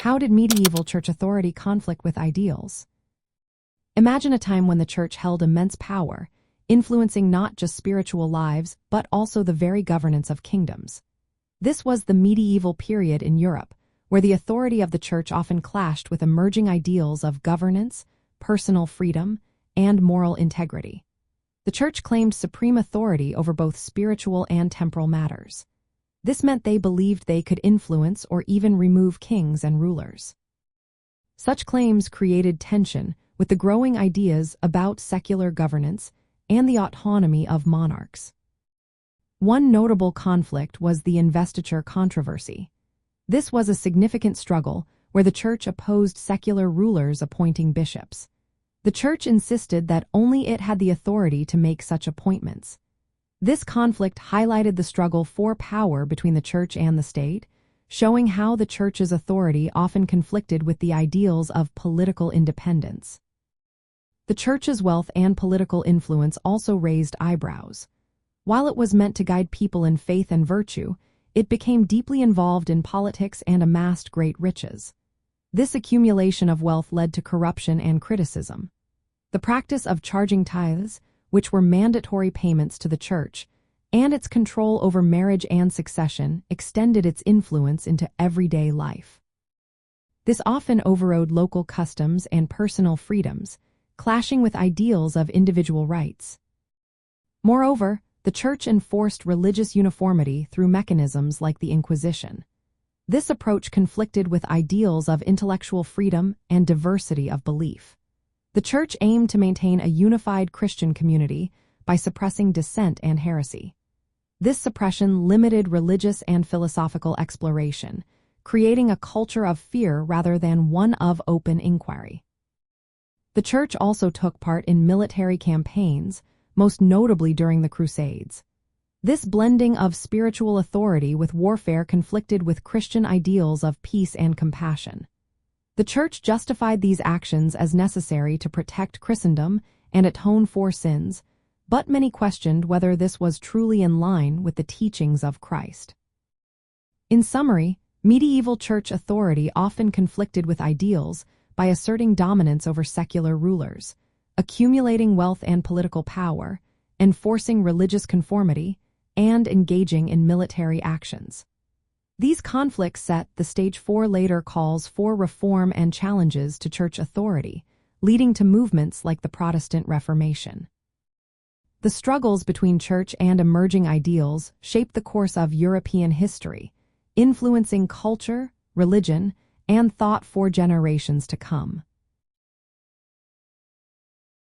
How did medieval church authority conflict with ideals? Imagine a time when the church held immense power, influencing not just spiritual lives, but also the very governance of kingdoms. This was the medieval period in Europe, where the authority of the church often clashed with emerging ideals of governance, personal freedom, and moral integrity. The church claimed supreme authority over both spiritual and temporal matters. This meant they believed they could influence or even remove kings and rulers. Such claims created tension with the growing ideas about secular governance and the autonomy of monarchs. One notable conflict was the Investiture controversy. This was a significant struggle where the church opposed secular rulers appointing bishops. The church insisted that only it had the authority to make such appointments. This conflict highlighted the struggle for power between the church and the state, showing how the church's authority often conflicted with the ideals of political independence. The church's wealth and political influence also raised eyebrows. While it was meant to guide people in faith and virtue, it became deeply involved in politics and amassed great riches. This accumulation of wealth led to corruption and criticism. The practice of charging tithes, which were mandatory payments to the church, and its control over marriage and succession extended its influence into everyday life. This often overrode local customs and personal freedoms, clashing with ideals of individual rights. Moreover, the church enforced religious uniformity through mechanisms like the Inquisition. This approach conflicted with ideals of intellectual freedom and diversity of belief. The church aimed to maintain a unified Christian community by suppressing dissent and heresy. This suppression limited religious and philosophical exploration, creating a culture of fear rather than one of open inquiry. The church also took part in military campaigns, most notably during the Crusades. This blending of spiritual authority with warfare conflicted with Christian ideals of peace and compassion. The church justified these actions as necessary to protect Christendom and atone for sins, but many questioned whether this was truly in line with the teachings of Christ. In summary, medieval church authority often conflicted with ideals by asserting dominance over secular rulers, accumulating wealth and political power, enforcing religious conformity, and engaging in military actions. These conflicts set the stage for later calls for reform and challenges to church authority, leading to movements like the Protestant Reformation. The struggles between church and emerging ideals shaped the course of European history, influencing culture, religion, and thought for generations to come.